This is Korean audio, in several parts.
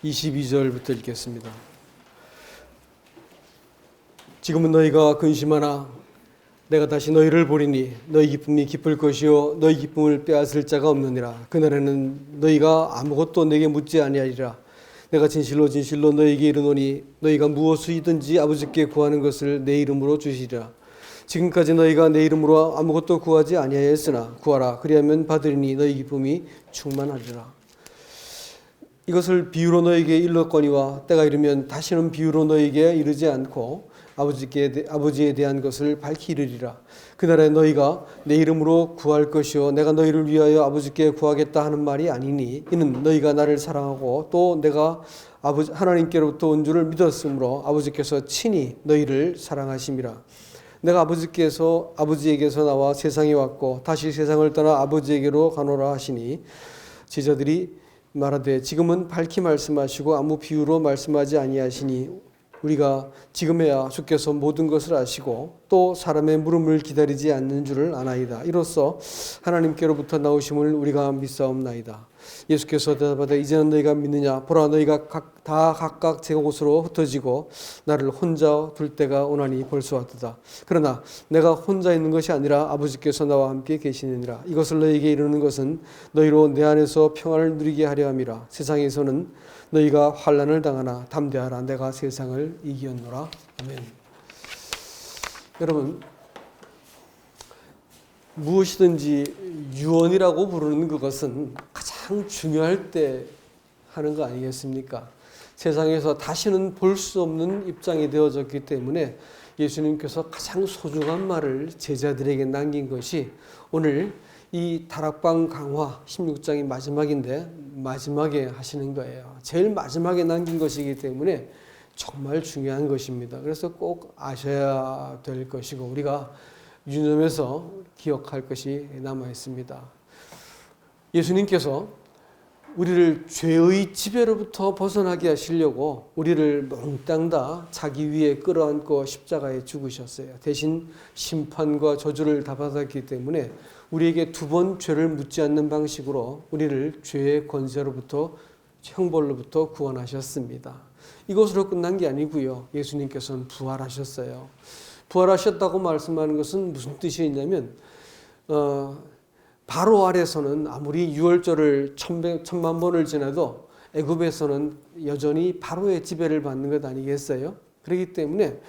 22절부터 읽겠습니다. 지금은 너희가 근심하나 내가 다시 너희를 보리니 너희 기쁨이 기쁠 것이요 너희 기쁨을 빼앗을 자가 없느니라. 그날에는 너희가 아무것도 내게 묻지 아니하리라. 내가 진실로 진실로 너희에게 이르노니 너희가 무엇이든지 아버지께 구하는 것을 내 이름으로 주시리라. 지금까지 너희가 내 이름으로 아무것도 구하지 아니하였으나 구하라. 그리하면 받으리니 너희 기쁨이 충만하리라. 이것을 비유로 너희에게 일렀거니와 때가 이르면 다시는 비유로 너희에게 이르지 않고 아버지에 대한 것을 밝히 이르리라. 그날에 너희가 내 이름으로 구할 것이요 내가 너희를 위하여 아버지께 구하겠다 하는 말이 아니니 이는 너희가 나를 사랑하고 또 내가 하나님께로부터 온 줄을 믿었으므로 아버지께서 친히 너희를 사랑하심이라. 내가 아버지에게서 나와 세상에 왔고 다시 세상을 떠나 아버지에게로 가노라 하시니 제자들이 말하되 지금은 밝히 말씀하시고 아무 비유로 말씀하지 아니하시니 우리가 지금에야 주께서 모든 것을 아시고 또 사람의 물음을 기다리지 않는 줄을 아나이다. 이로써 하나님께로부터 나오심을 우리가 믿사옵나이다. 예수께서 대답하되 이제는 너희가 믿느냐? 보라 너희가 다 각각 제 곳으로 흩어지고 나를 혼자 둘 때가 오나니 벌써 왔도다. 그러나 내가 혼자 있는 것이 아니라 아버지께서 나와 함께 계시느니라. 이것을 너희에게 이르는 것은 너희로 내 안에서 평안을 누리게 하려 함이라. 세상에서는 너희가 환난을 당하나 담대하라. 내가 세상을 이기었노라. 아멘. 여러분, 무엇이든지 유언이라고 부르는 그것은 가장 중요할 때 하는 거 아니겠습니까? 세상에서 다시는 볼 수 없는 입장이 되어졌기 때문에 예수님께서 가장 소중한 말을 제자들에게 남긴 것이 오늘 이 다락방 강화 16장이 마지막인데 마지막에 하시는 거예요. 제일 마지막에 남긴 것이기 때문에 정말 중요한 것입니다. 그래서 꼭 아셔야 될 것이고 우리가 유념해서 기억할 것이 남아 있습니다. 예수님께서 우리를 죄의 지배로부터 벗어나게 하시려고 우리를 몽땅 다 자기 위에 끌어안고 십자가에 죽으셨어요. 대신 심판과 저주를 다 받았기 때문에 우리에게 두 번 죄를 묻지 않는 방식으로 우리를 죄의 권세로부터 형벌로부터 구원하셨습니다. 이것으로 끝난 게 아니고요. 예수님께서는 부활하셨어요. 부활하셨다고 말씀하는 것은 무슨 뜻이 있냐면 바로 아래서는 아무리 유월절을 1000만 번을 지나도 애굽에서는 여전히 바로의 지배를 받는 것 아니겠어요? 그렇기 때문에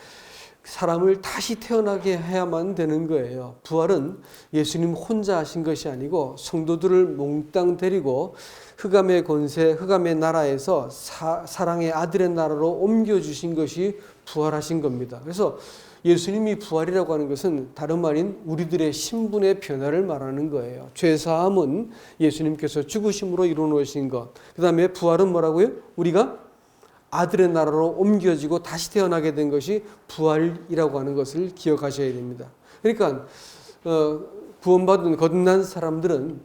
사람을 다시 태어나게 해야만 되는 거예요. 부활은 예수님 혼자 하신 것이 아니고 성도들을 몽땅 데리고 흑암의 권세, 흑암의 나라에서 사랑의 아들의 나라로 옮겨주신 것이 부활하신 겁니다. 그래서 예수님이 부활이라고 하는 것은 다름 아닌 우리들의 신분의 변화를 말하는 거예요. 죄사함은 예수님께서 죽으심으로 이루어놓으신 것. 그 다음에 부활은 뭐라고요? 우리가 아들의 나라로 옮겨지고 다시 태어나게 된 것이 부활이라고 하는 것을 기억하셔야 됩니다. 그러니까 구원받은 거듭난 사람들은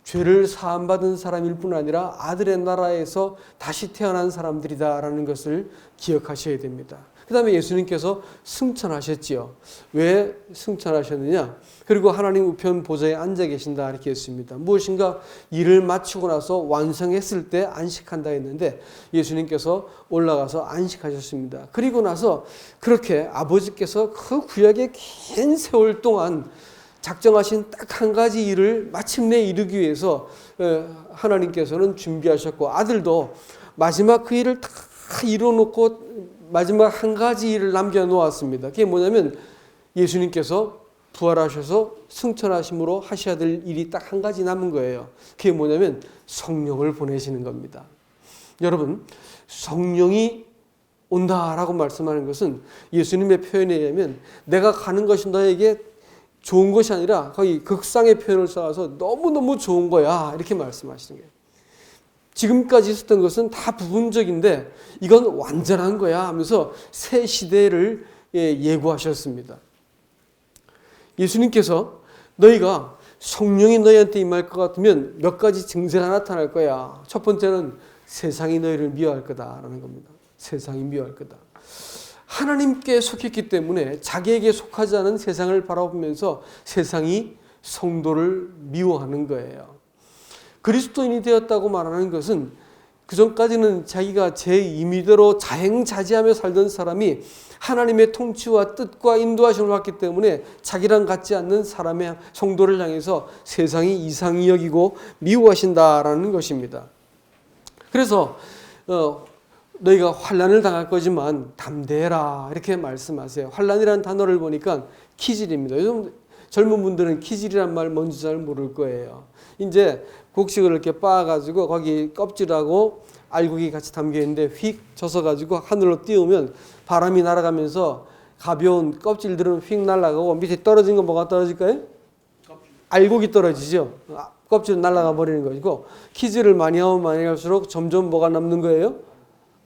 죄를 사함받은 사람일 뿐 아니라 아들의 나라에서 다시 태어난 사람들이다라는 것을 기억하셔야 됩니다. 그 다음에 예수님께서 승천하셨지요. 왜 승천하셨느냐? 그리고 하나님 우편 보좌에 앉아 계신다 이렇게 했습니다. 무엇인가 일을 마치고 나서 완성했을 때 안식한다 했는데 예수님께서 올라가서 안식하셨습니다. 그리고 나서 그렇게 아버지께서 그 구약의 긴 세월 동안 작정하신 딱 한 가지 일을 마침내 이루기 위해서 하나님께서는 준비하셨고 아들도 마지막 그 일을 다 이뤄놓고 마지막 한 가지 일을 남겨놓았습니다. 그게 뭐냐면 예수님께서 부활하셔서 승천하심으로 하셔야 될 일이 딱 한 가지 남은 거예요. 그게 뭐냐면 성령을 보내시는 겁니다. 여러분, 성령이 온다라고 말씀하는 것은 예수님의 표현에 의하면 내가 가는 것이 너에게 좋은 것이 아니라 거의 극상의 표현을 써서 너무너무 좋은 거야 이렇게 말씀하시는 거예요. 지금까지 있었던 것은 다 부분적인데 이건 완전한 거야 하면서 새 시대를 예고하셨습니다. 예수님께서 너희가 성령이 너희한테 임할 것 같으면 몇 가지 증세가 나타날 거야. 첫 번째는 세상이 너희를 미워할 거다라는 겁니다. 세상이 미워할 거다. 하나님께 속했기 때문에 자기에게 속하지 않은 세상을 바라보면서 세상이 성도를 미워하는 거예요. 그리스도인이 되었다고 말하는 것은 그 전까지는 자기가 제 임의대로 자행자지하며 살던 사람이 하나님의 통치와 뜻과 인도하심을 받기 때문에 자기랑 같지 않는 사람의 성도를 향해서 세상이 이상히 여기고 미워하신다라는 것입니다. 그래서 너희가 환난을 당할 거지만 담대해라 이렇게 말씀하세요. 환난이라는 단어를 보니까 키질입니다. 요즘 젊은 분들은 키질이란 말 뭔지 잘 모를 거예요. 이제 곡식을 이렇게 빻아가지고 거기 껍질하고 알곡이 같이 담겨 있는데 휙 젖어가지고 하늘로 띄우면 바람이 날아가면서 가벼운 껍질들은 휙 날아가고 밑에 떨어진 건 뭐가 떨어질까요? 알곡이 떨어지죠. 껍질은 날아가 버리는 것이고 키질을 많이 하면 많이 할수록 점점 뭐가 남는 거예요?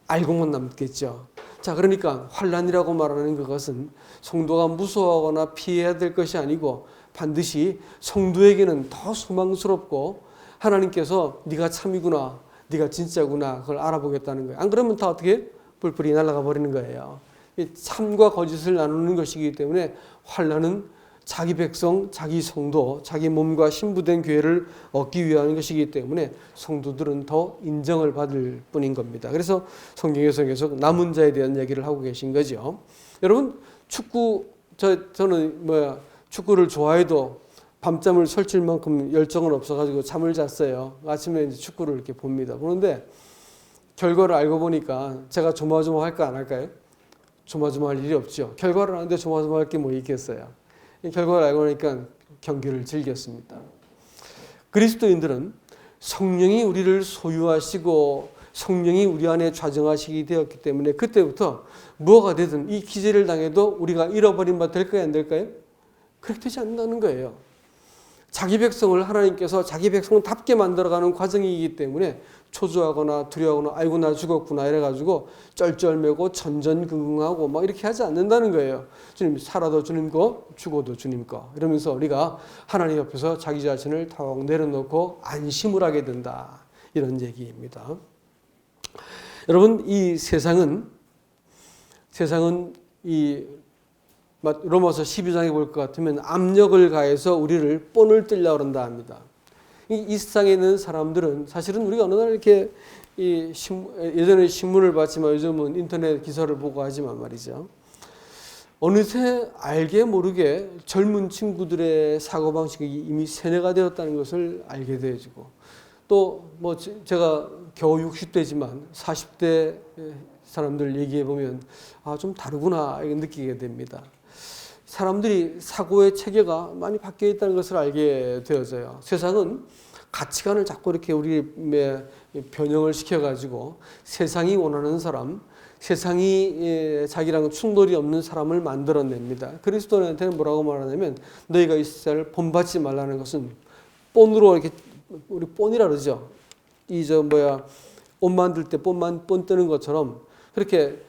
알곡만 남겠죠. 자, 그러니까 환난이라고 말하는 그것은 성도가 무서워하거나 피해야 될 것이 아니고 반드시 성도에게는 더 소망스럽고 하나님께서 네가 참이구나, 네가 진짜구나 그걸 알아보겠다는 거예요. 안 그러면 다 어떻게 뿔뿔이 날아가 버리는 거예요. 참과 거짓을 나누는 것이기 때문에 환난은 자기 백성, 자기 성도, 자기 몸과 신부된 교회를 얻기 위한 것이기 때문에 성도들은 더 인정을 받을 뿐인 겁니다. 그래서 성경에서 계속 남은 자에 대한 얘기를 하고 계신 거죠. 여러분 축구 저는 축구를 좋아해도 밤잠을 설칠 만큼 열정은 없어가지고 잠을 잤어요. 아침에 이제 축구를 이렇게 봅니다. 보는데 결과를 알고 보니까 제가 조마조마할까 안 할까요? 조마조마할 일이 없죠. 결과를 아는데 조마조마할 게 뭐 있겠어요. 결과를 알고 나니까 경기를 즐겼습니다. 그리스도인들은 성령이 우리를 소유하시고 성령이 우리 안에 좌정하시게 되었기 때문에 그때부터 무엇가 되든 이 기제를 당해도 우리가 잃어버린 바 될까요? 안 될까요? 그렇게 되지 않는다는 거예요. 자기 백성을 하나님께서 자기 백성답게 만들어가는 과정이기 때문에 초조하거나 두려워하거나 아이고 나 죽었구나 이래가지고 쩔쩔매고 전전긍긍하고 막 이렇게 하지 않는다는 거예요. 주님 살아도 주님 거 죽어도 주님 거 이러면서 우리가 하나님 옆에서 자기 자신을 턱 내려놓고 안심을 하게 된다. 이런 얘기입니다. 여러분 이 세상은 이 로마서 12장에 볼 것 같으면 압력을 가해서 우리를 본을 뜨려고 한다 합니다. 이 세상에 있는 사람들은 사실은 우리가 어느 날 이렇게 예전에 신문을 봤지만 요즘은 인터넷 기사를 보고 하지만 말이죠. 어느새 알게 모르게 젊은 친구들의 사고방식이 이미 세뇌가 되었다는 것을 알게 되어지고 또 제가 겨우 60대지만 40대 사람들 얘기해 보면 좀 다르구나 이렇게 느끼게 됩니다. 사람들이 사고의 체계가 많이 바뀌어 있다는 것을 알게 되어져요. 세상은 가치관을 자꾸 이렇게 우리의 변형을 시켜가지고 세상이 원하는 사람, 세상이 자기랑 충돌이 없는 사람을 만들어냅니다. 그리스도인한테는 뭐라고 말하냐면 너희가 이 세상을 본받지 말라는 것은 본으로 이렇게 우리 본이라 그러죠. 옷 만들 때 본 뜨는 것처럼 그렇게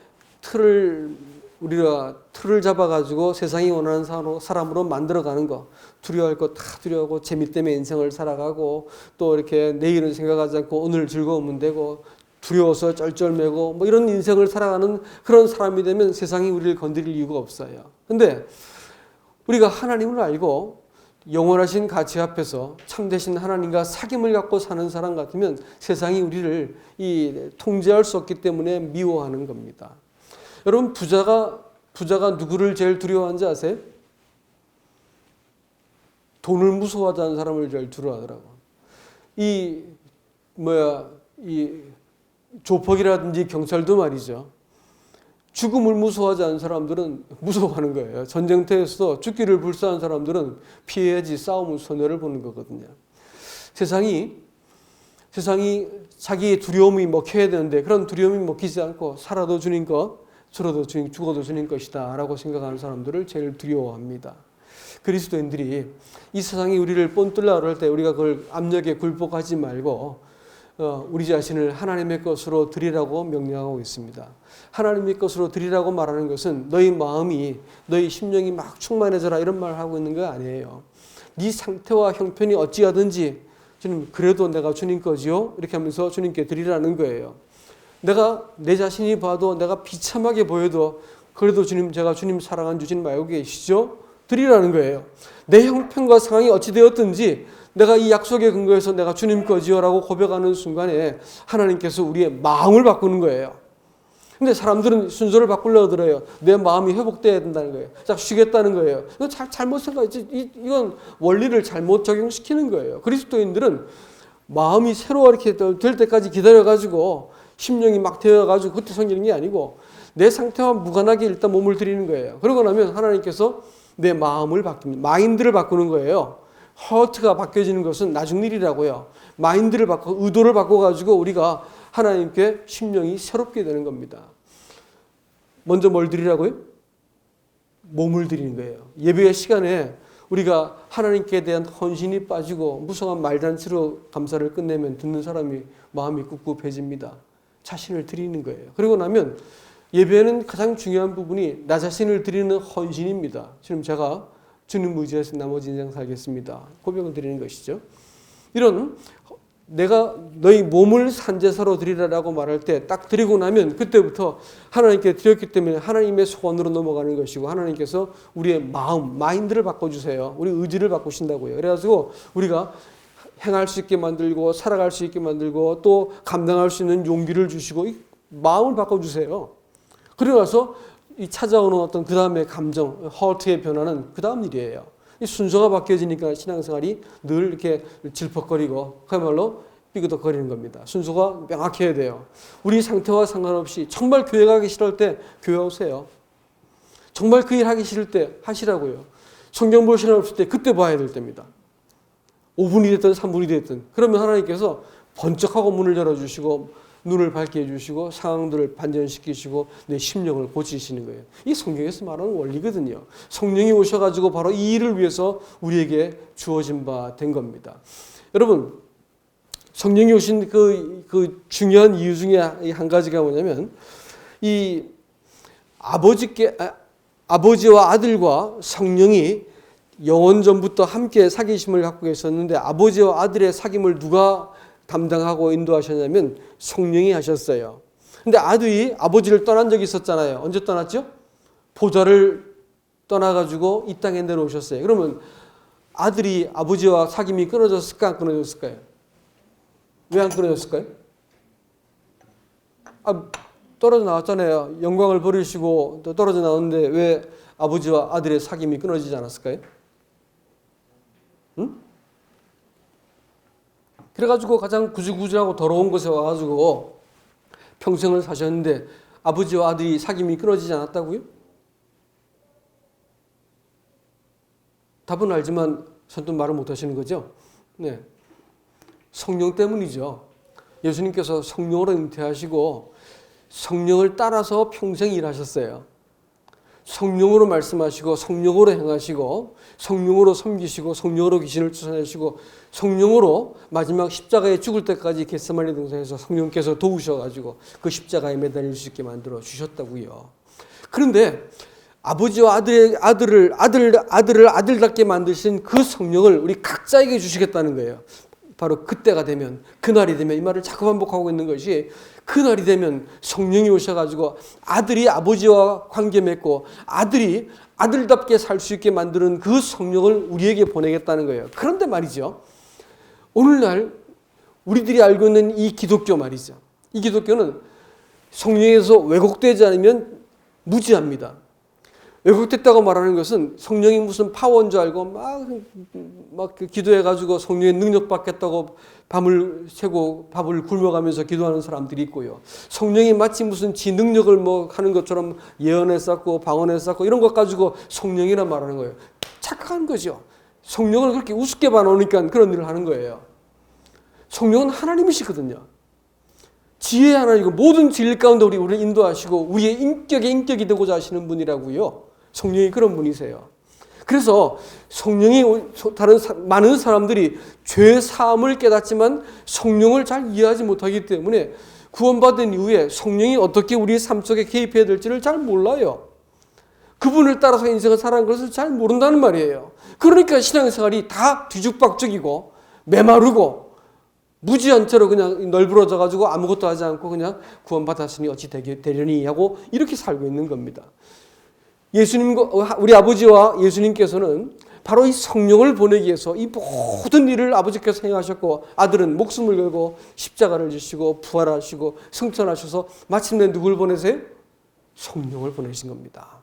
우리가 틀을 잡아가지고 세상이 원하는 사람으로 만들어가는 거. 두려워할 거 다 두려워하고 재미 때문에 인생을 살아가고 또 이렇게 내일은 생각하지 않고 오늘 즐거우면 되고 두려워서 쩔쩔매고 이런 인생을 살아가는 그런 사람이 되면 세상이 우리를 건드릴 이유가 없어요. 근데 우리가 하나님을 알고 영원하신 가치 앞에서 참되신 하나님과 사귐을 갖고 사는 사람 같으면 세상이 우리를 통제할 수 없기 때문에 미워하는 겁니다. 여러분 부자가 누구를 제일 두려워하는지 아세요? 돈을 무서워하는 사람을 제일 두려워하더라고. 이 조폭이라든지 경찰도 말이죠. 죽음을 무서워하지 않는 사람들은 무서워하는 거예요. 전쟁터에서도 죽기를 불사한 사람들은 피해야지 싸움은 손해를 보는 거거든요. 세상이 자기의 두려움이 먹혀야 되는데 그런 두려움이 먹히지 않고 살아도 주님 것, 죽어도 주님 것이다 라고 생각하는 사람들을 제일 두려워합니다. 그리스도인들이 이 세상이 우리를 본뜰라고 할 때 우리가 그걸 압력에 굴복하지 말고 우리 자신을 하나님의 것으로 드리라고 명령하고 있습니다. 하나님의 것으로 드리라고 말하는 것은 너희 마음이 너희 심령이 막 충만해져라 이런 말을 하고 있는 거 아니에요. 네 상태와 형편이 어찌하든지 주님 그래도 내가 주님 거지요 이렇게 하면서 주님께 드리라는 거예요. 내가 내 자신이 봐도 내가 비참하게 보여도 그래도 주님 제가 주님 사랑한 주님 알고 계시죠? 드리라는 거예요. 내 형편과 상황이 어찌 되었든지 내가 이 약속에 근거해서 내가 주님 거지요라고 고백하는 순간에 하나님께서 우리의 마음을 바꾸는 거예요. 근데 사람들은 순서를 바꾸려고 들어요. 내 마음이 회복돼야 된다는 거예요. 자, 쉬겠다는 거예요. 이건 잘못 생각했지. 이건 원리를 잘못 적용시키는 거예요. 그리스도인들은 마음이 새로 이렇게 될 때까지 기다려가지고 심령이 막 되어가지고 그때 생기는 게 아니고 내 상태와 무관하게 일단 몸을 드리는 거예요. 그러고 나면 하나님께서 내 마음을 바뀝니다. 마인드를 바꾸는 거예요. 허트가 바뀌어지는 것은 나중 일이라고요. 마인드를 바꿔, 의도를 바꿔가지고 우리가 하나님께 심령이 새롭게 되는 겁니다. 먼저 뭘 드리라고요? 몸을 드리는 거예요. 예배의 시간에 우리가 하나님께 대한 헌신이 빠지고 무성한 말잔치로 감사를 끝내면 듣는 사람이 마음이 꿉꿉해집니다. 자신을 드리는 거예요. 그러고 나면 예배는 가장 중요한 부분이 나 자신을 드리는 헌신입니다. 지금 제가 주님 의지해서 나머지 인생 살겠습니다. 고백을 드리는 것이죠. 이런 내가 너희 몸을 산제사로 드리라라고 말할 때 딱 드리고 나면 그때부터 하나님께 드렸기 때문에 하나님의 소원으로 넘어가는 것이고 하나님께서 우리의 마음, 마인드를 바꿔주세요. 우리 의지를 바꾸신다고요. 그래가지고 우리가 행할 수 있게 만들고 살아갈 수 있게 만들고 또 감당할 수 있는 용기를 주시고 마음을 바꿔주세요. 그러고 나서 이 찾아오는 어떤 그 다음의 감정, 허트의 변화는 그 다음 일이에요. 이 순서가 바뀌어지니까 신앙생활이 늘 이렇게 질퍽거리고 그야말로 삐그덕거리는 겁니다. 순서가 명확해야 돼요. 우리 상태와 상관없이 정말 교회 가기 싫을 때 교회 오세요. 정말 그 일 하기 싫을 때 하시라고요. 성경 볼 시간 없을 때 그때 봐야 될 때입니다. 5분이 됐든 3분이 됐든 그러면 하나님께서 번쩍하고 문을 열어주시고 눈을 밝게 해주시고 상황들을 반전시키시고 내 심령을 고치시는 거예요. 이게 성경에서 말하는 원리거든요. 성령이 오셔가지고 바로 이 일을 위해서 우리에게 주어진 바 된 겁니다. 여러분 성령이 오신 그 중요한 이유 중에 한 가지가 뭐냐면 이 아버지와 아들과 성령이 영원 전부터 함께 사귐을 갖고 계셨는데 아버지와 아들의 사귐을 누가 담당하고 인도하셨냐면 성령이 하셨어요. 근데 아들이 아버지를 떠난 적이 있었잖아요. 언제 떠났죠? 보좌를 떠나가지고 이 땅에 내려오셨어요. 그러면 아들이 아버지와 사귐이 끊어졌을까 안 끊어졌을까요? 왜 안 끊어졌을까요? 떨어져 나왔잖아요. 영광을 버리시고 또 떨어져 나왔는데 왜 아버지와 아들의 사귐이 끊어지지 않았을까요? 응? 그래가지고 가장 구질구질하고 더러운 곳에 와가지고 평생을 사셨는데 아버지와 아들이 사귐이 끊어지지 않았다고요? 답은 알지만 선뜻 말을 못하시는 거죠? 네, 성령 때문이죠. 예수님께서 성령으로 잉태하시고 성령을 따라서 평생 일하셨어요. 성령으로 말씀하시고 성령으로 행하시고 성령으로 섬기시고 성령으로 귀신을 쫓아내시고 성령으로 마지막 십자가에 죽을 때까지 겟세마네 동산에서 성령께서 도우셔가지고 그 십자가에 매달릴 수 있게 만들어 주셨다고요. 그런데 아버지와 아들을 아들답게 만드신 그 성령을 우리 각자에게 주시겠다는 거예요. 바로 그때가 되면, 그날이 되면, 이 말을 자꾸 반복하고 있는 것이 그날이 되면 성령이 오셔가지고 아들이 아버지와 관계 맺고 아들이 아들답게 살 수 있게 만드는 그 성령을 우리에게 보내겠다는 거예요. 그런데 말이죠. 오늘날 우리들이 알고 있는 이 기독교 말이죠. 이 기독교는 성령에서 왜곡되지 않으면 무지합니다. 왜곡됐다고 말하는 것은 성령이 무슨 파워인 줄 알고 막 기도해가지고 성령의 능력 받겠다고 밤을 새고 밥을 굶어가면서 기도하는 사람들이 있고요. 성령이 마치 무슨 지 능력을 뭐 하는 것처럼 예언했었고 방언했었고 이런 것 가지고 성령이라 말하는 거예요. 착각한 거죠. 성령을 그렇게 우습게 봐놓으니까 그런 일을 하는 거예요. 성령은 하나님이시거든요. 지혜의 하나님이고 모든 진리 가운데 우리를 인도하시고 우리의 인격이 되고자 하시는 분이라고요. 성령이 그런 분이세요. 그래서 성령이 많은 사람들이 죄 사함을 깨닫지만 성령을 잘 이해하지 못하기 때문에 구원받은 이후에 성령이 어떻게 우리 삶 속에 개입해야 될지를 잘 몰라요. 그분을 따라서 인생을 살아가는 것을 잘 모른다는 말이에요. 그러니까 신앙생활이 다 뒤죽박죽이고 메마르고 무지한 채로 그냥 널브러져 가지고 아무것도 하지 않고 그냥 구원받았으니 어찌 되려니 하고 이렇게 살고 있는 겁니다. 예수님과 우리 아버지와 예수님께서는 바로 이 성령을 보내기 위해서 이 모든 일을 아버지께서 행하셨고 아들은 목숨을 걸고 십자가를 지시고 부활하시고 승천하셔서 마침내 누굴 보내세요? 성령을 보내신 겁니다.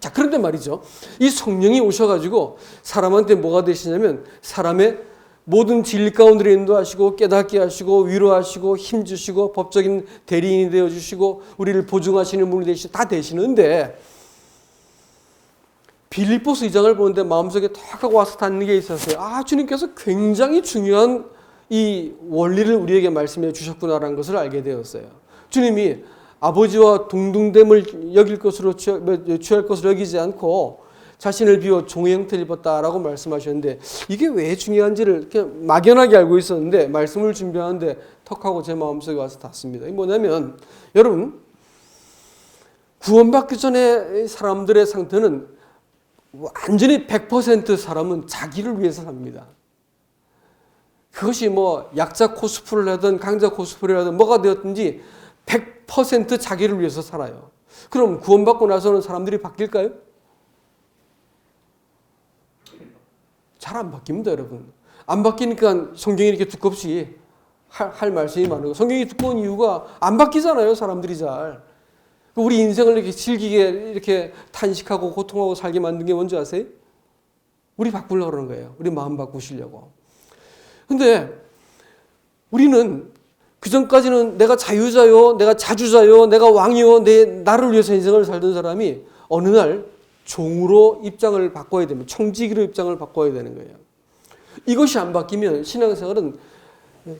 자, 그런데 말이죠. 이 성령이 오셔가지고 사람한테 뭐가 되시냐면 사람의 모든 진리 가운데 인도하시고 깨닫게 하시고 위로하시고 힘주시고 법적인 대리인이 되어주시고 우리를 보증하시는 분이 되시고 다 되시는데 빌립보서 2장을 보는데 마음속에 탁 하고 와서 닿는 게 있었어요. 아, 주님께서 굉장히 중요한 이 원리를 우리에게 말씀해 주셨구나라는 것을 알게 되었어요. 주님이 아버지와 동등됨을 여길 것으로 취할 것으로 여기지 않고 자신을 비워 종의 형태를 입었다라고 말씀하셨는데 이게 왜 중요한지를 이렇게 막연하게 알고 있었는데 말씀을 준비하는데 턱하고 제 마음속에 와서 닿습니다. 이게 뭐냐면 여러분 구원받기 전에 사람들의 상태는 완전히 100% 사람은 자기를 위해서 삽니다. 그것이 뭐 약자 코스프레를 하든 강자 코스프레를 하든 뭐가 되었든지 100% 자기를 위해서 살아요. 그럼 구원받고 나서는 사람들이 바뀔까요? 잘 안 바뀝니다, 여러분. 안 바뀌니까 성경이 이렇게 두껍지 할 말씀이 많고 성경이 두꺼운 이유가 안 바뀌잖아요, 사람들이 잘. 우리 인생을 이렇게 즐기게 이렇게 탄식하고 고통하고 살게 만든 게 뭔지 아세요? 우리 바꾸려고 그러는 거예요. 우리 마음 바꾸시려고. 근데 우리는 그전까지는 내가 자유자요, 내가 자주자요, 내가 왕이요, 나를 위해서 인생을 살던 사람이 어느 날 종으로 입장을 바꿔야 되면 청지기로 입장을 바꿔야 되는 거예요. 이것이 안 바뀌면 신앙생활은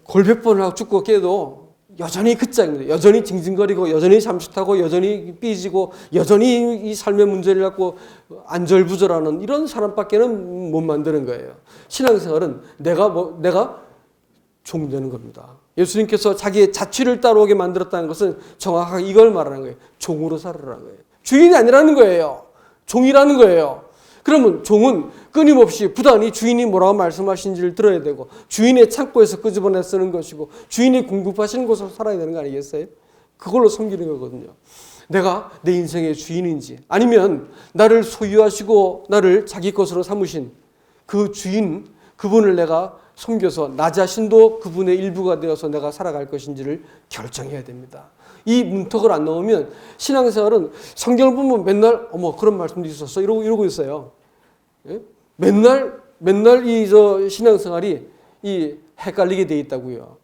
골백 번을 하고 죽고 깨도 여전히 그 짝입니다. 여전히 징징거리고 여전히 잠시타고 여전히 삐지고 여전히 이 삶의 문제를 갖고 안절부절하는 이런 사람밖에는 못 만드는 거예요. 신앙생활은 내가 종되는 겁니다. 예수님께서 자기의 자취를 따라오게 만들었다는 것은 정확하게 이걸 말하는 거예요. 종으로 살으라는 거예요. 주인이 아니라는 거예요. 종이라는 거예요. 그러면 종은 끊임없이 부단히 주인이 뭐라고 말씀하신지를 들어야 되고 주인의 창고에서 끄집어내 쓰는 것이고 주인이 공급하시는 곳에서 살아야 되는 거 아니겠어요? 그걸로 섬기는 거거든요. 내가 내 인생의 주인인지 아니면 나를 소유하시고 나를 자기 것으로 삼으신 그 주인, 그분을 내가 섬겨서 나 자신도 그분의 일부가 되어서 내가 살아갈 것인지를 결정해야 됩니다. 이 문턱을 안 넘으면 신앙생활은 성경을 보면 맨날 그런 말씀도 있었어 이러고 있어요. 예? 맨날 이 신앙생활이 헷갈리게 돼 있다고요.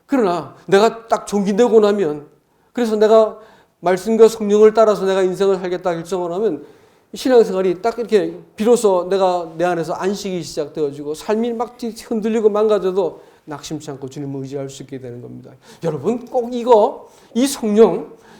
그러나 내가 딱 종기되고 나면 그래서 내가 말씀과 성령을 따라서 내가 인생을 살겠다 결정을 하면 신앙생활이 딱 이렇게 비로소 내가 내 안에서 안식이 시작되어지고 삶이 막 흔들리고 망가져도 낙심치 않고 주님을 의지할 수 있게 되는 겁니다. 여러분 꼭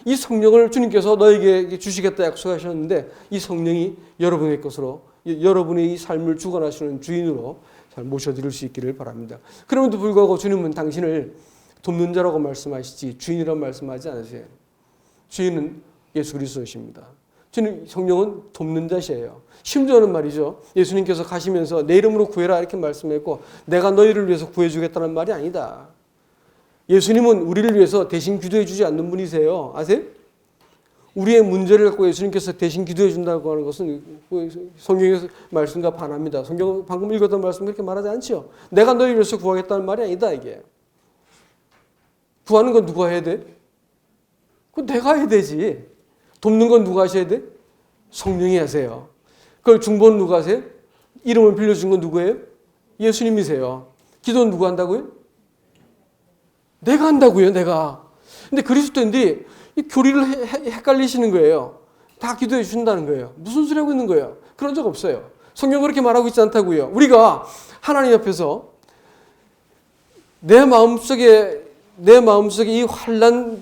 이 성령을 주님께서 너에게 주시겠다 약속하셨는데 이 성령이 여러분의 것으로 여러분의 이 삶을 주관하시는 주인으로 잘 모셔드릴 수 있기를 바랍니다. 그럼에도 불구하고 주님은 당신을 돕는 자라고 말씀하시지 주인이라고 말씀하지 않으세요. 주인은 예수 그리스도이십니다. 주님 성령은 돕는 자시에요. 심지어는 말이죠. 예수님께서 가시면서 내 이름으로 구해라 이렇게 말씀했고 내가 너희를 위해서 구해주겠다는 말이 아니다. 예수님은 우리를 위해서 대신 기도해 주지 않는 분이세요. 아세요? 우리의 문제를 갖고 예수님께서 대신 기도해 준다고 하는 것은 성경의 말씀과 반합니다. 성경 방금 읽었던 말씀 그렇게 말하지 않죠. 내가 너희를 위해서 구하겠다는 말이 아니다 이게. 구하는 건 누가 해야 돼? 그건 내가 해야 되지. 돕는 건 누가 하셔야 돼? 성령이 하세요. 그걸 중보는 누가 하세요? 이름을 빌려준 건 누구예요? 예수님이세요. 기도는 누가 한다고요? 내가 한다고요, 내가. 근데 그리스도인들이 이 교리를 헷갈리시는 거예요. 다 기도해 주신다는 거예요. 무슨 소리 하고 있는 거예요? 그런 적 없어요. 성경 그렇게 말하고 있지 않다고요. 우리가 하나님 앞에서 내 마음속에 이 환난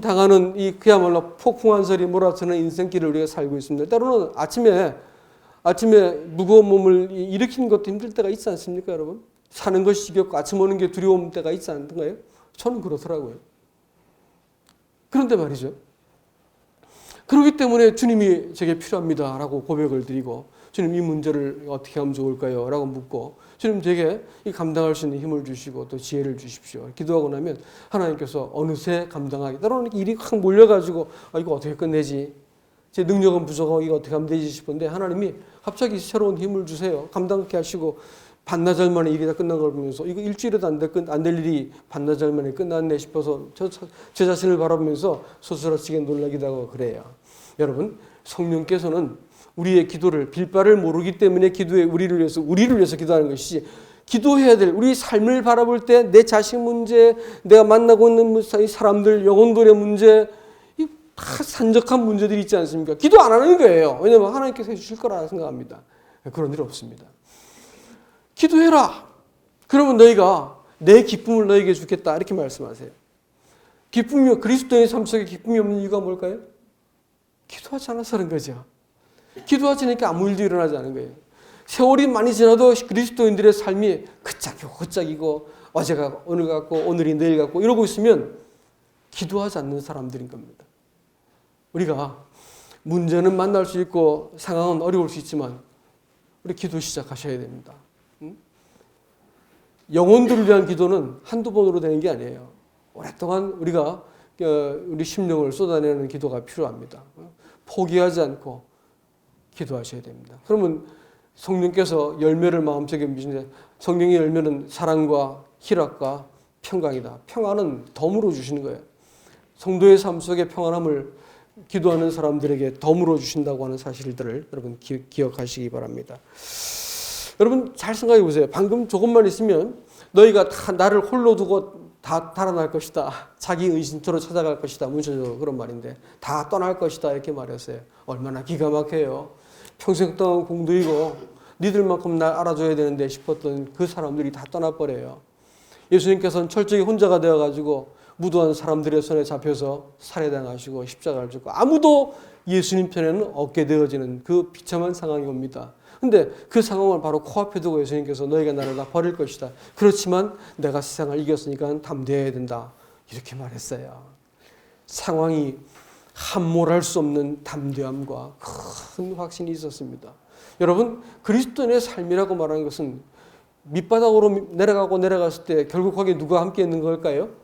당하는 이 그야말로 폭풍한 설이 몰아치는 인생길을 우리가 살고 있습니다. 때로는 아침에 무거운 몸을 일으키는 것도 힘들 때가 있지 않습니까, 여러분? 사는 것이 지겹고 아침 오는 게 두려운 때가 있지 않던가요? 저는 그렇더라고요. 그런데 말이죠. 그렇기 때문에 주님이 제게 필요합니다라고 고백을 드리고 주님 이 문제를 어떻게 하면 좋을까요? 라고 묻고 주님 제게 이 감당할 수 있는 힘을 주시고 또 지혜를 주십시오. 기도하고 나면 하나님께서 어느새 감당하기 때로는 일이 확 몰려가지고 이거 어떻게 끝내지? 제 능력은 부족하고 이거 어떻게 하면 되지 싶은데 하나님이 갑자기 새로운 힘을 주세요. 감당케 하시고 반나절 만에 이게 다 끝난 걸 보면서 이거 일주일에도 안 될 일이 반나절 만에 끝났네 싶어서 제 자신을 바라보면서 소스라치게 놀라기도 하고 그래요. 여러분, 성령께서는 우리의 기도를 빌바를 모르기 때문에 기도에 우리를 위해서 기도하는 것이지, 기도해야 될 우리 삶을 바라볼 때 내 자식 문제, 내가 만나고 있는 사람들 영혼들의 문제, 다 산적한 문제들이 있지 않습니까? 기도 안 하는 거예요. 왜냐하면 하나님께서 해주실 거라 생각합니다. 그런 일 없습니다. 기도해라. 그러면 너희가 내 기쁨을 너희에게 주겠다. 이렇게 말씀하세요. 기쁨이, 그리스도의 삶 속에 기쁨이 없는 이유가 뭘까요? 기도하지 않아서 그런 거죠. 기도하지 않으니까 아무 일도 일어나지 않은 거예요. 세월이 많이 지나도 그리스도인들의 삶이 그짝이고 어제가 오늘 같고 오늘이 내일 같고 이러고 있으면 기도하지 않는 사람들인 겁니다. 우리가 문제는 만날 수 있고 상황은 어려울 수 있지만 우리 기도 시작하셔야 됩니다. 영혼들을 위한 기도는 한두 번으로 되는 게 아니에요. 오랫동안 우리가 우리 심령을 쏟아내는 기도가 필요합니다. 포기하지 않고 기도하셔야 됩니다. 그러면 성령께서 열매를 마음속에 미시는데, 성령의 열매는 사랑과 희락과 평강이다. 평안은 덤으로 주시는 거예요. 성도의 삶 속에 평안함을 기도하는 사람들에게 덤으로 주신다고 하는 사실들을 여러분 기억하시기 바랍니다. 여러분 잘 생각해 보세요. 방금 조금만 있으면 너희가 다 나를 홀로 두고 다 달아날 것이다. 자기 의심처럼 찾아갈 것이다. 문자적으로 그런 말인데 다 떠날 것이다. 이렇게 말했어요. 얼마나 기가 막혀요. 평생 동안 공들이고 니들만큼 날 알아줘야 되는데 싶었던 그 사람들이 다 떠나버려요. 예수님께서는 철저히 혼자가 되어가지고 무도한 사람들의 손에 잡혀서 살해당하시고 십자가를 졌고 아무도 예수님 편에는 없게 되어지는 그 비참한 상황이 옵니다. 근데 그 상황을 바로 코앞에 두고 예수님께서 너희가 나를 다 버릴 것이다. 그렇지만 내가 세상을 이겼으니까 담대해야 된다. 이렇게 말했어요. 상황이 함몰할 수 없는 담대함과 큰 확신이 있었습니다. 여러분, 그리스도인의 삶이라고 말하는 것은 밑바닥으로 내려가고 내려갔을 때 결국 거기에 누가 함께 있는 걸까요?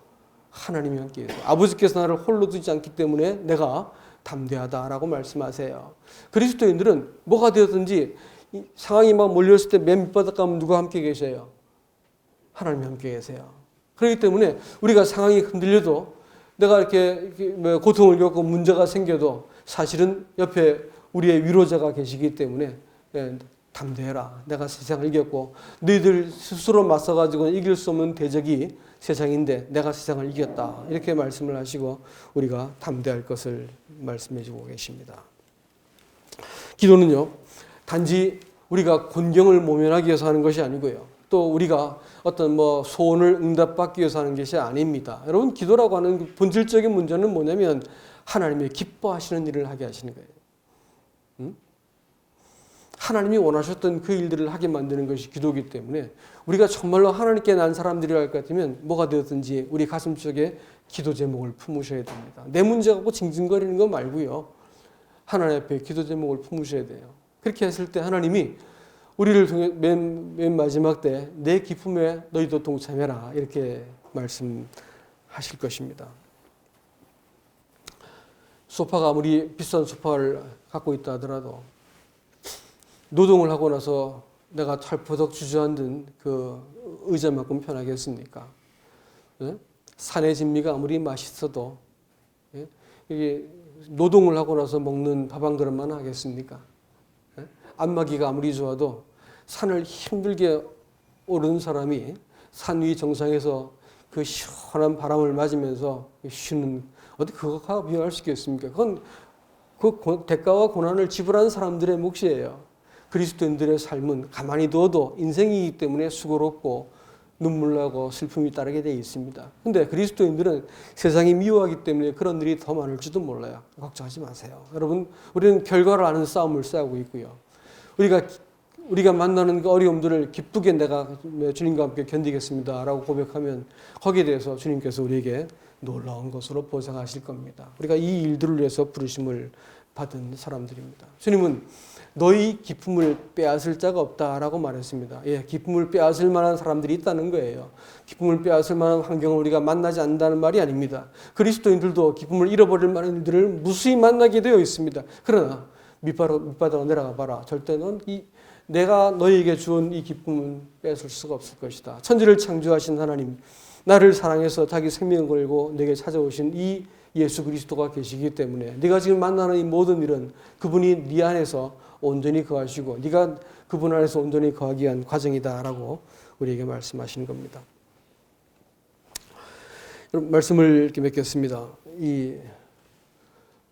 하나님이 함께 있어요. 아버지께서 나를 홀로 두지 않기 때문에 내가 담대하다라고 말씀하세요. 그리스도인들은 뭐가 되었든지 상황이 막 몰렸을 때 맨 밑바닥 가면 누가 함께 계세요? 하나님이 함께 계세요. 그렇기 때문에 우리가 상황이 흔들려도 내가 이렇게 고통을 겪고 문제가 생겨도 사실은 옆에 우리의 위로자가 계시기 때문에 담대해라. 내가 세상을 이겼고 너희들 스스로 맞서가지고는 이길 수 없는 대적이 세상인데 내가 세상을 이겼다. 이렇게 말씀을 하시고 우리가 담대할 것을 말씀해 주고 계십니다. 기도는요, 단지 우리가 곤경을 모면하기 위해서 하는 것이 아니고요. 또 우리가 어떤 소원을 응답받기 위해서 하는 것이 아닙니다. 여러분, 기도라고 하는 그 본질적인 문제는 뭐냐면 하나님이 기뻐하시는 일을 하게 하시는 거예요. 하나님이 원하셨던 그 일들을 하게 만드는 것이 기도이기 때문에 우리가 정말로 하나님께 난 사람들이라 할 것 같으면 뭐가 되었든지 우리 가슴 속에 기도 제목을 품으셔야 됩니다. 내 문제 갖고 징징거리는 거 말고요. 하나님 앞에 기도 제목을 품으셔야 돼요. 그렇게 했을 때 하나님이 우리를 통해 맨 마지막 때 내 기쁨에 너희도 동참해라 이렇게 말씀하실 것입니다. 소파가 아무리 비싼 소파를 갖고 있다 하더라도 노동을 하고 나서 내가 털퍼덕 주저앉은 그 의자만큼 편하겠습니까? 산의 진미가 아무리 맛있어도 이게 노동을 하고 나서 먹는 밥 한 그릇만 하겠습니까? 안마기가 아무리 좋아도 산을 힘들게 오르는 사람이 산 위 정상에서 그 시원한 바람을 맞으면서 쉬는 어디 그거가 비교할 수 있겠습니까? 그건 그 대가와 고난을 지불한 사람들의 몫이에요. 그리스도인들의 삶은 가만히 두어도 인생이기 때문에 수고롭고 눈물나고 슬픔이 따르게 되어 있습니다. 그런데 그리스도인들은 세상이 미워하기 때문에 그런 일이 더 많을지도 몰라요. 걱정하지 마세요. 여러분, 우리는 결과를 아는 싸움을 싸우고 있고요. 우리가 우리가 만나는 그 어려움들을 기쁘게 내가 주님과 함께 견디겠습니다 라고 고백하면 거기에 대해서 주님께서 우리에게 놀라운 것으로 보상하실 겁니다. 우리가 이 일들을 위해서 부르심을 받은 사람들입니다. 주님은 너희 기쁨을 빼앗을 자가 없다라고 말했습니다. 예, 기쁨을 빼앗을 만한 사람들이 있다는 거예요. 기쁨을 빼앗을 만한 환경을 우리가 만나지 않는다는 말이 아닙니다. 그리스도인들도 기쁨을 잃어버릴 만한 일들을 무수히 만나게 되어 있습니다. 그러나 밑바닥으로 내려가 봐라. 절대 내가 너희에게 주은 이 기쁨은 뺏을 수가 없을 것이다. 천지를 창조하신 하나님, 나를 사랑해서 자기 생명을 걸고 내게 찾아오신 이 예수 그리스도가 계시기 때문에 네가 지금 만나는 이 모든 일은 그분이 네 안에서 온전히 거하시고 네가 그분 안에서 온전히 거하기 위한 과정이다라고 우리에게 말씀하시는 겁니다. 말씀을 이렇게 맺겠습니다.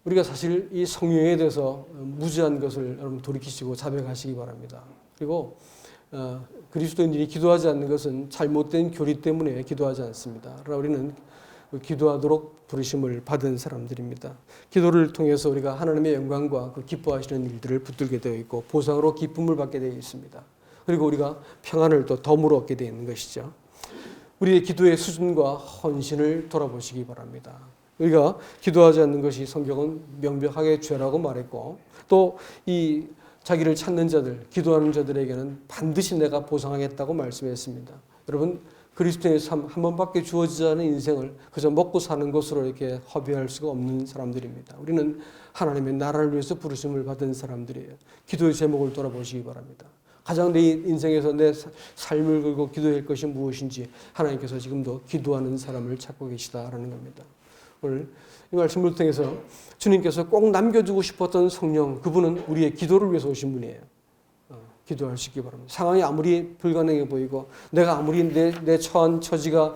우리가 사실 이 성령에 대해서 무지한 것을 여러분 돌이키시고 자백하시기 바랍니다. 그리고 그리스도인들이 기도하지 않는 것은 잘못된 교리 때문에 기도하지 않습니다. 그러나 우리는 기도하도록 부르심을 받은 사람들입니다. 기도를 통해서 우리가 하나님의 영광과 그 기뻐하시는 일들을 붙들게 되어 있고 보상으로 기쁨을 받게 되어 있습니다. 그리고 우리가 평안을 또 덤으로 얻게 되어 있는 것이죠. 우리의 기도의 수준과 헌신을 돌아보시기 바랍니다. 우리가 기도하지 않는 것이 성경은 명백하게 죄라고 말했고 또 이 자기를 찾는 자들, 기도하는 자들에게는 반드시 내가 보상하겠다고 말씀했습니다. 여러분 그리스도의 삶 한 번밖에 주어지지 않은 인생을 그저 먹고 사는 것으로 이렇게 허비할 수가 없는 사람들입니다. 우리는 하나님의 나라를 위해서 부르심을 받은 사람들이에요. 기도의 제목을 돌아보시기 바랍니다. 가장 내 인생에서 내 삶을 걸고 기도할 것이 무엇인지 하나님께서 지금도 기도하는 사람을 찾고 계시다라는 겁니다. 오늘 이 말씀을 통해서 주님께서 꼭 남겨주고 싶었던 성령, 그분은 우리의 기도를 위해서 오신 분이에요. 기도할 수 있기 바랍니다. 상황이 아무리 불가능해 보이고 내가 아무리 내 처한 처지가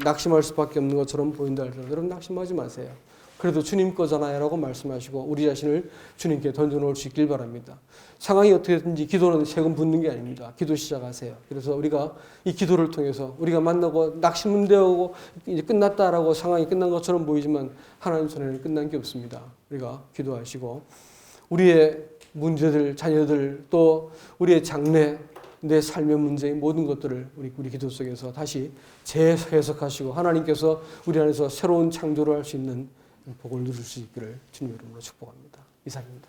낙심할 수밖에 없는 것처럼 보인다 할지라도 여러분 낙심하지 마세요. 그래도 주님 거잖아요 라고 말씀하시고 우리 자신을 주님께 던져놓을 수 있길 바랍니다. 상황이 어떻게든지 기도는 세금 붙는 게 아닙니다. 기도 시작하세요. 그래서 우리가 이 기도를 통해서 우리가 만나고 낙심되고 이제 끝났다라고 상황이 끝난 것처럼 보이지만 하나님 손에는 끝난 게 없습니다. 우리가 기도하시고 우리의 문제들, 자녀들, 또 우리의 장래, 내 삶의 문제의 모든 것들을 우리 기도 속에서 다시 재해석하시고 하나님께서 우리 안에서 새로운 창조를 할 수 있는 복을 누릴 수 있기를 주님 이름으로 축복합니다. 이상입니다.